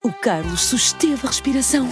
O Carlos susteve a respiração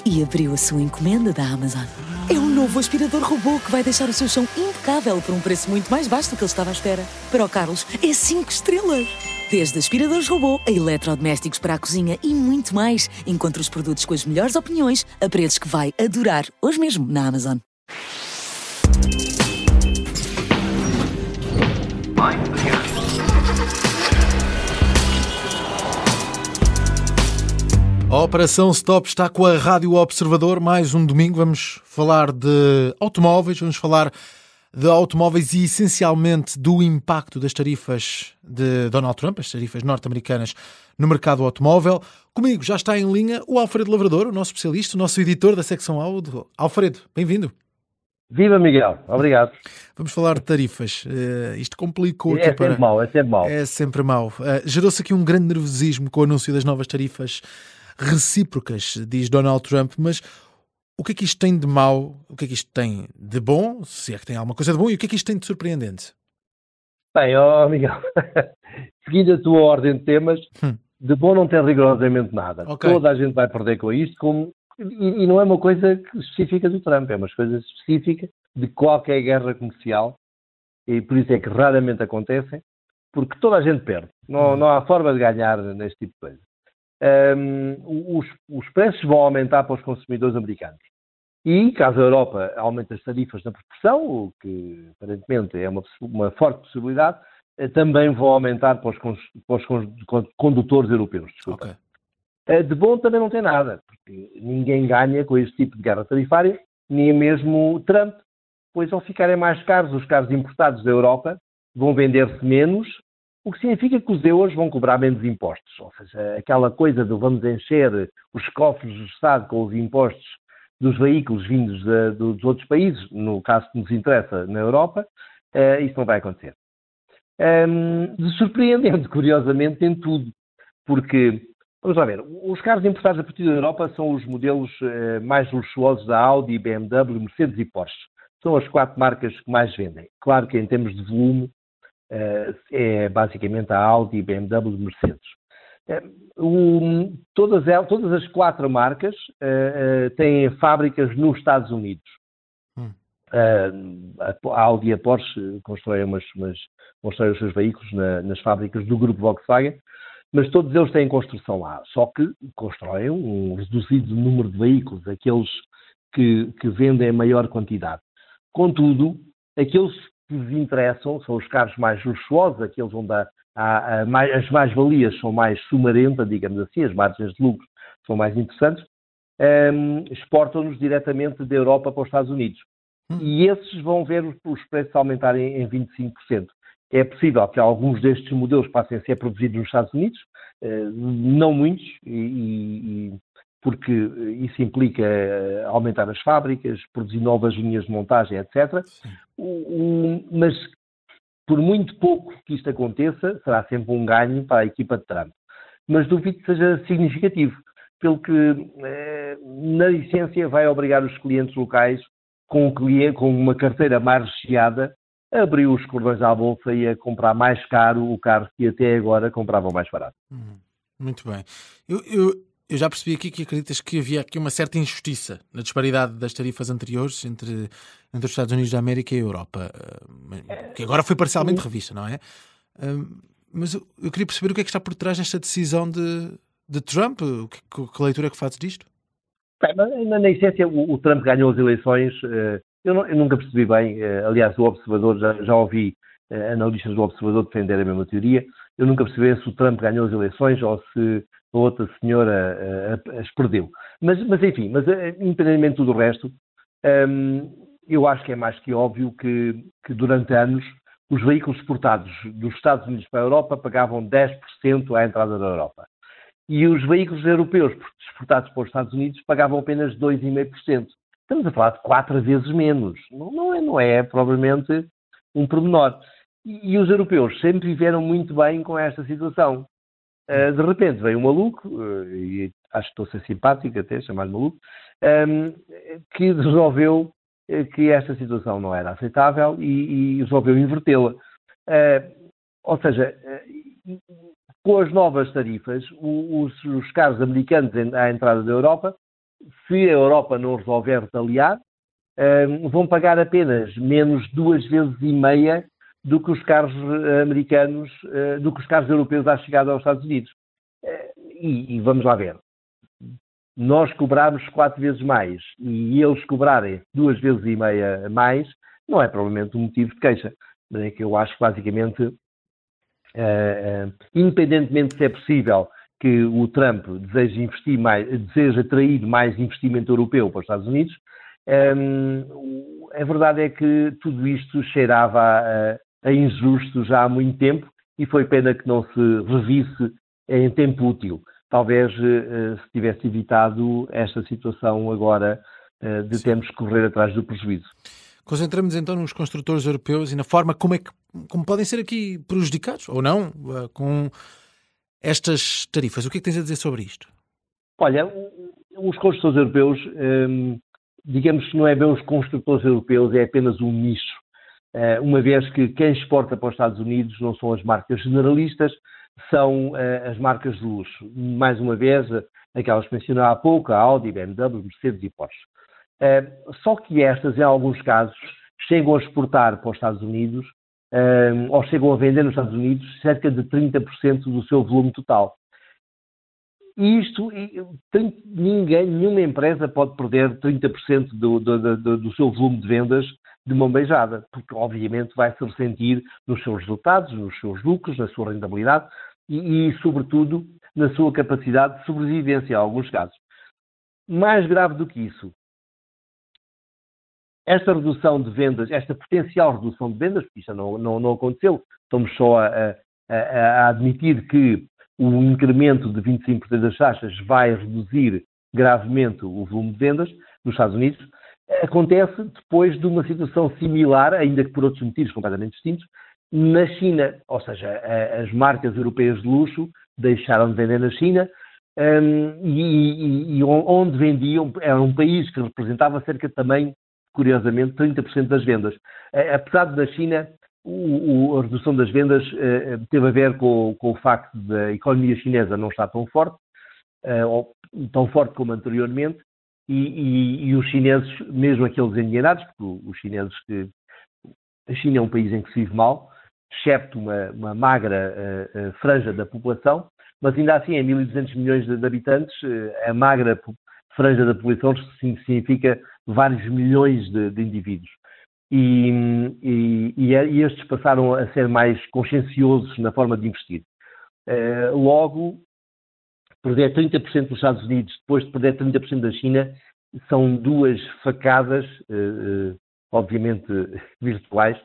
e abriu a sua encomenda da Amazon. É um novo aspirador robô que vai deixar o seu chão impecável por um preço muito mais baixo do que ele estava à espera. Para o Carlos, é 5 estrelas. Desde aspiradores robô a eletrodomésticos para a cozinha e muito mais. Encontre os produtos com as melhores opiniões a preços que vai adorar hoje mesmo na Amazon. A Operação Stop está com a Rádio Observador. Mais um domingo vamos falar de automóveis, e essencialmente do impacto das tarifas de Donald Trump, as tarifas norte-americanas no mercado automóvel. Comigo já está em linha o Alfredo Lavrador, o nosso especialista, o nosso editor da secção áudio. Alfredo, bem-vindo. Viva, Miguel. Obrigado. Vamos falar de tarifas. Isto complicou aqui sempre mau, é sempre mau. É sempre mau. Gerou-se aqui um grande nervosismo com o anúncio das novas tarifas recíprocas, diz Donald Trump, mas o que é que isto tem de mau? O que é que isto tem de bom? Se é que tem alguma coisa de bom, e o que é que isto tem de surpreendente? Bem, Miguel, seguindo a tua ordem de temas, de bom não tem rigorosamente nada. Okay. Toda a gente vai perder com isto, e não é uma coisa específica do Trump, é uma coisa específica de qualquer guerra comercial, e por isso é que raramente acontecem, porque toda a gente perde. Não há forma de ganhar neste tipo de coisa. Os preços vão aumentar para os consumidores americanos. E, caso a Europa aumente as tarifas na proporção, o que aparentemente é uma forte possibilidade, também vão aumentar para os condutores europeus. Desculpa. Okay. De bom também não tem nada, porque ninguém ganha com este tipo de guerra tarifária, nem mesmo Trump, pois ao ficarem mais caros os carros importados da Europa, vão vender-se menos, o que significa que os euros vão cobrar menos impostos. Ou seja, aquela coisa de vamos encher os cofres do Estado com os impostos dos veículos vindos dos outros países, no caso que nos interessa na Europa, isso não vai acontecer. De surpreendente, curiosamente, tem tudo. Porque, vamos lá ver, os carros importados a partir da Europa são os modelos mais luxuosos da Audi, BMW, Mercedes e Porsche. São as 4 marcas que mais vendem. Claro que em termos de volume, é basicamente a Audi, BMW e Mercedes. Todas as 4 marcas têm fábricas nos Estados Unidos. A Audi e a Porsche constroem os seus veículos nas fábricas do grupo Volkswagen, mas todos eles têm construção lá, só que constroem um reduzido número de veículos, aqueles que vendem em maior quantidade. Contudo, aqueles que lhes interessam são os carros mais luxuosos, aqueles onde as mais-valias são mais sumarentas, digamos assim, as margens de lucro são mais interessantes, exportam-nos diretamente da Europa para os Estados Unidos. E esses vão ver os preços aumentarem em 25%. É possível que alguns destes modelos passem a ser produzidos nos Estados Unidos, não muitos, porque isso implica aumentar as fábricas, produzir novas linhas de montagem, etc. Mas, por muito pouco que isto aconteça, será sempre um ganho para a equipa de Trump. Mas duvido que seja significativo, pelo que, na essência, vai obrigar os clientes locais, com uma carteira mais recheada, a abrir os cordões à bolsa e a comprar mais caro o carro que até agora compravam mais barato. Muito bem. Eu já percebi aqui que acreditas que havia aqui uma certa injustiça na disparidade das tarifas anteriores entre os Estados Unidos da América e a Europa, que agora foi parcialmente revista, não é? Mas eu queria perceber o que é que está por trás desta decisão de Trump. Que leitura é que fazes disto? Bem, na essência, o Trump ganhou as eleições. Eu nunca percebi bem. Aliás, o Observador, já ouvi analistas do Observador defender a mesma teoria. Eu nunca percebi se o Trump ganhou as eleições ou se a outra senhora as perdeu. Mas enfim, independentemente de tudo o resto, eu acho que é mais que óbvio que durante anos os veículos exportados dos Estados Unidos para a Europa pagavam 10% à entrada da Europa. E os veículos europeus exportados para os Estados Unidos pagavam apenas 2,5%. Estamos a falar de 4 vezes menos. Não é provavelmente um pormenor. E os europeus sempre viveram muito bem com esta situação. De repente veio um maluco, e acho que estou a ser simpático até, chamar-lhe maluco, que resolveu que esta situação não era aceitável e resolveu invertê-la. Ou seja, Com as novas tarifas, os carros americanos à entrada da Europa, se a Europa não resolver retaliar, vão pagar apenas menos 2,5 vezes do que os carros americanos, do que os carros europeus à chegada aos Estados Unidos. E vamos lá ver. Nós cobrarmos 4 vezes mais e eles cobrarem 2,5 vezes mais, não é provavelmente um motivo de queixa. Mas é que eu acho que, basicamente, independentemente se é possível que o Trump deseje investir mais, deseja atrair mais investimento europeu para os Estados Unidos, a verdade é que tudo isto cheirava a injusto já há muito tempo e foi pena que não se revisse em tempo útil. Talvez se tivesse evitado esta situação agora de termos que correr atrás do prejuízo. Concentramos então nos construtores europeus e na forma como podem ser aqui prejudicados, ou não, com estas tarifas. O que é que tens a dizer sobre isto? Olha, os construtores europeus, digamos que não é bem os construtores europeus, é apenas um nicho. Uma vez que quem exporta para os Estados Unidos não são as marcas generalistas, são as marcas de luxo. Mais uma vez, aquelas que mencionei há pouco, a Audi, BMW, Mercedes e Porsche. Só que estas, em alguns casos, chegam a exportar para os Estados Unidos, ou chegam a vender nos Estados Unidos, cerca de 30% do seu volume total. E isto, nenhuma empresa pode perder 30% do seu volume de vendas de mão beijada, porque obviamente vai se ressentir nos seus resultados, nos seus lucros, na sua rentabilidade e sobretudo, na sua capacidade de sobrevivência, em alguns casos. Mais grave do que isso, esta redução de vendas, esta potencial redução de vendas, porque isto não aconteceu, estamos só a admitir que o incremento de 25% das taxas vai reduzir gravemente o volume de vendas nos Estados Unidos, acontece depois de uma situação similar, ainda que por outros motivos completamente distintos, na China. Ou seja, as marcas europeias de luxo deixaram de vender na China e onde vendiam, era um país que representava cerca também, curiosamente, 30% das vendas. Apesar de na China, a redução das vendas teve a ver com o facto da economia chinesa não estar tão forte, ou tão forte como anteriormente, e os chineses, mesmo aqueles endinheirados, porque os chineses a China é um país em que se vive mal, excepto uma magra franja da população, mas ainda assim, em 1.200 milhões de habitantes, a magra franja da população significa vários milhões de indivíduos. E estes passaram a ser mais conscienciosos na forma de investir. Logo, perder 30% dos Estados Unidos, depois de perder 30% da China, são duas facadas, obviamente virtuais,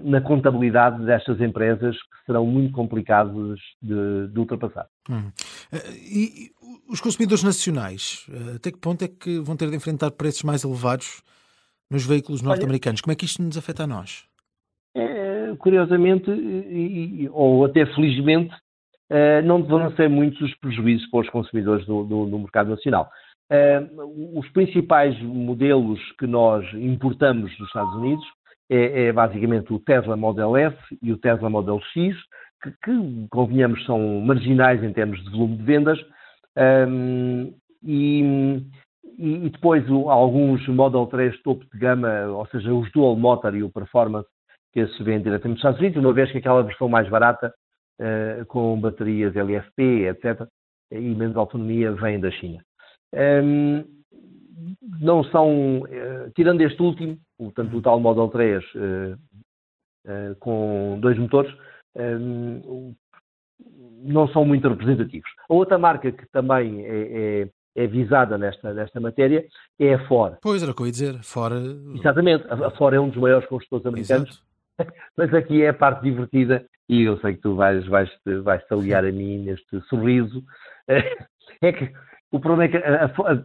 na contabilidade destas empresas que serão muito complicadas de ultrapassar. E os consumidores nacionais, até que ponto é que vão ter de enfrentar preços mais elevados nos veículos norte-americanos? Como é que isto nos afeta a nós? Curiosamente, ou até felizmente, não deverão ser muitos os prejuízos para os consumidores no mercado nacional. Os principais modelos que nós importamos dos Estados Unidos é basicamente o Tesla Model S e o Tesla Model X, que convenhamos, são marginais em termos de volume de vendas, e depois alguns Model 3 topo de gama, ou seja, os Dual Motor e o Performance, que esses vêm diretamente dos Estados Unidos, uma vez que aquela versão mais barata, com baterias LFP, etc., e menos autonomia, vem da China. Não são, tirando este último, portanto, o tal Model 3 com 2 motores, não são muito representativos. A outra marca que também é visada nesta matéria é a Ford. Pois, era o que eu ia dizer. Ford... Exatamente. A Ford é um dos maiores construtores americanos. Exato. Mas aqui é a parte divertida, e eu sei que tu vais-te aliar a mim neste sorriso. É que o problema é que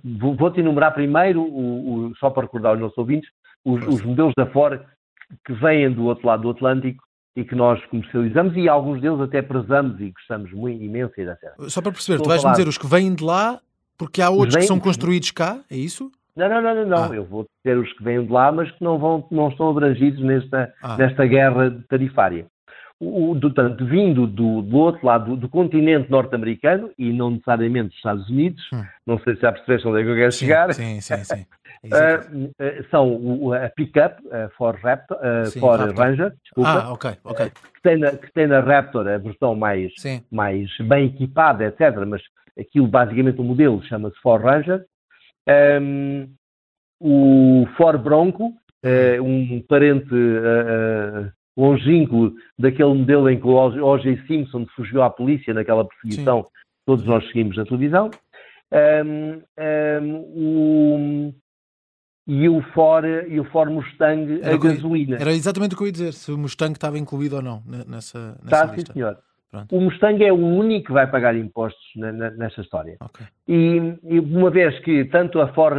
vou-te enumerar primeiro, só para recordar aos nossos ouvintes, os modelos da Ford que vêm do outro lado do Atlântico e que nós comercializamos, e alguns deles até prezamos e gostamos muito, imenso, etc. Só para perceber, tu vais-me dizer os que vêm de lá, porque há outros que são construídos cá, é isso? Não. Eu vou dizer os que vêm de lá, mas que não estão abrangidos nesta guerra tarifária. Portanto, vindo do outro lado do continente norte-americano e não necessariamente dos Estados Unidos, não sei se já percebeste onde é que eu quero chegar. Sim. São a pick-up, a Ford Raptor. Ranger, desculpa, Ok. que tem na Raptor a versão mais bem equipada, etc. Mas aquilo, basicamente, o modelo chama-se Ford Ranger. O Ford Bronco, um parente longínquo daquele modelo em que o O.J. Simpson fugiu à polícia naquela perseguição que todos nós seguimos na televisão. E o Ford Mustang a gasolina. Era exatamente o que eu ia dizer, se o Mustang estava incluído ou não nessa lista. Sim, senhor. Pronto. O Mustang é o único que vai pagar impostos nesta história. Okay. E uma vez que tanto a Ford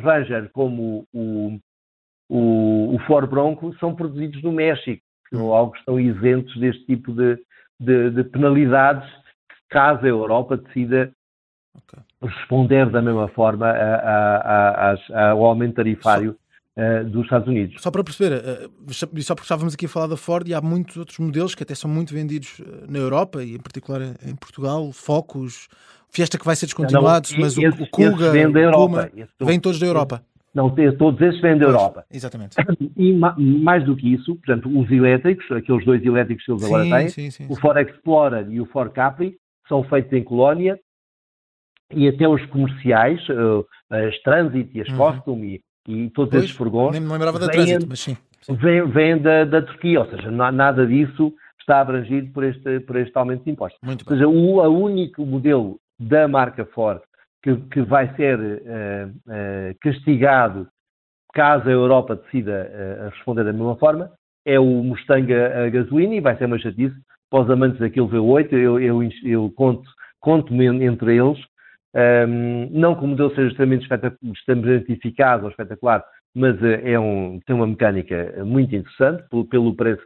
Ranger como o Ford Bronco são produzidos no México, que logo estão isentos deste tipo de penalidades, caso a Europa decida responder da mesma forma ao aumento tarifário dos Estados Unidos. Só para perceber, só porque estávamos aqui a falar da Ford, e há muitos outros modelos que até são muito vendidos na Europa e em particular em Portugal, Focus, Fiesta que vai ser descontinuados, mas o Kuga, o Puma, vêm todos da Europa. Não, todos esses vêm da Europa. Exatamente. E mais do que isso, portanto, os elétricos, aqueles dois elétricos que eles agora têm, o Ford Explorer e o Ford Capri, são feitos em Colónia, e até os comerciais, as Transit e as Costum e todos esses furgões, nem me lembrava da Transit, mas sim. Vêm da Turquia, ou seja, nada disso está abrangido por este aumento de impostos. Muito ou seja, o único modelo da marca Ford que vai ser castigado caso a Europa decida responder da mesma forma é o Mustang a gasolina, e vai ser uma chatice para os amantes daquele V8. Eu conto-me entre eles. Não que o modelo seja extremamente eficaz ou espetacular, mas tem uma mecânica muito interessante pelo preço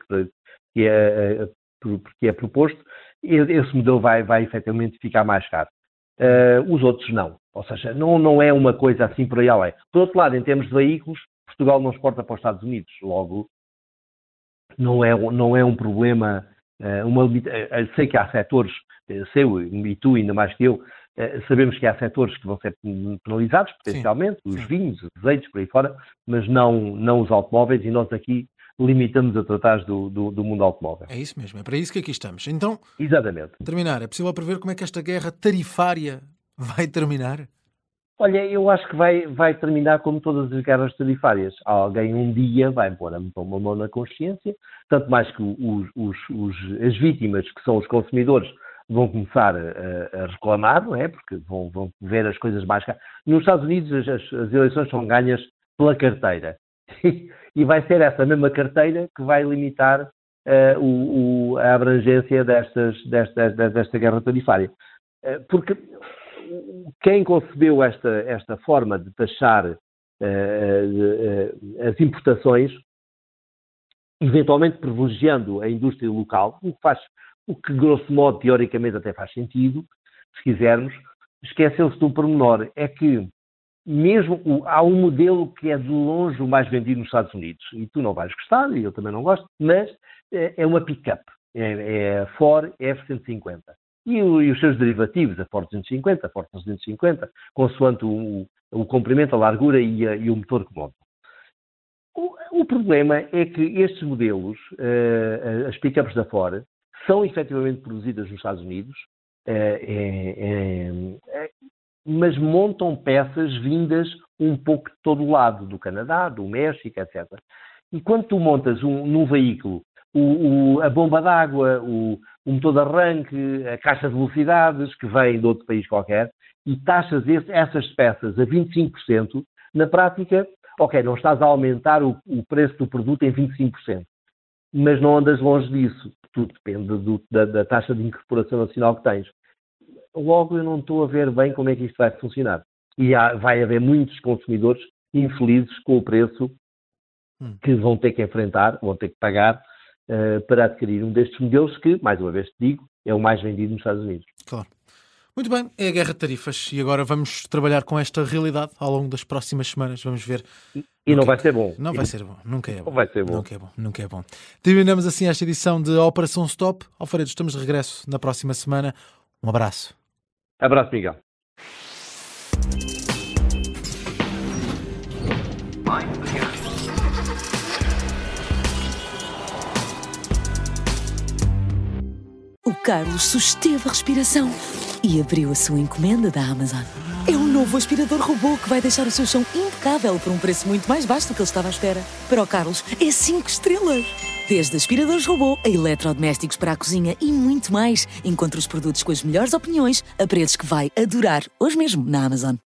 que é proposto. Esse modelo vai efetivamente ficar mais caro. Os outros não. Ou seja, não é uma coisa assim por aí além. Por outro lado, em termos de veículos, Portugal não exporta para os Estados Unidos. Logo, não é um problema. Sei que há setores, e tu ainda mais que eu, sabemos que há setores que vão ser penalizados potencialmente, os vinhos, os azeites, por aí fora, mas não os automóveis, e nós aqui limitamos a tratar do mundo automóvel. É isso mesmo, é para isso que aqui estamos. Então, exatamente. Terminar, é possível prever como é que esta guerra tarifária vai terminar? Olha, eu acho que vai terminar como todas as guerras tarifárias. Alguém um dia vai pôr uma mão na consciência, tanto mais que as vítimas, que são os consumidores, vão começar a reclamar, não é? Porque vão ver as coisas mais caras. Nos Estados Unidos as eleições são ganhas pela carteira. E vai ser essa mesma carteira que vai limitar a abrangência desta guerra tarifária. Porque quem concebeu esta forma de taxar as importações, eventualmente privilegiando a indústria local, o que grosso modo, teoricamente, até faz sentido, se quisermos, esqueceu-se de um pormenor, é que há um modelo que é de longe o mais vendido nos Estados Unidos, e tu não vais gostar, e eu também não gosto, mas é uma pick-up, é a Ford F-150. E os seus derivativos, a Ford 250, a Ford 350, consoante o comprimento, a largura e o motor que monta. O problema é que estes modelos, as pick-ups da Ford, são efetivamente produzidas nos Estados Unidos, mas montam peças vindas um pouco de todo o lado, do Canadá, do México, etc. E quando tu montas num veículo a bomba d'água, o motor de arranque, a caixa de velocidades, que vem de outro país qualquer, e taxas essas peças a 25%, na prática, ok, não estás a aumentar o preço do produto em 25%, mas não andas longe disso. Tudo depende da taxa de incorporação nacional que tens. Logo, eu não estou a ver bem como é que isto vai funcionar. E vai haver muitos consumidores infelizes com o preço que vão ter que enfrentar, vão ter que pagar para adquirir um destes modelos que, mais uma vez te digo, é o mais vendido nos Estados Unidos. Claro. Muito bem, é a guerra de tarifas e agora vamos trabalhar com esta realidade ao longo das próximas semanas. Vamos ver. E não vai ser bom. Não vai ser bom, nunca é bom. Não vai ser bom. Nunca é bom, nunca é bom. Terminamos assim esta edição de Operação Stop. Alfredo, estamos de regresso na próxima semana. Um abraço. Abraço, Miguel. O Carlos susteve a respiração e abriu a sua encomenda da Amazon. É um novo aspirador robô que vai deixar o seu chão impecável por um preço muito mais baixo do que ele estava à espera. Para o Carlos, é 5 estrelas. Desde aspiradores robô a eletrodomésticos para a cozinha e muito mais. Encontre os produtos com as melhores opiniões a preços que vai adorar hoje mesmo na Amazon.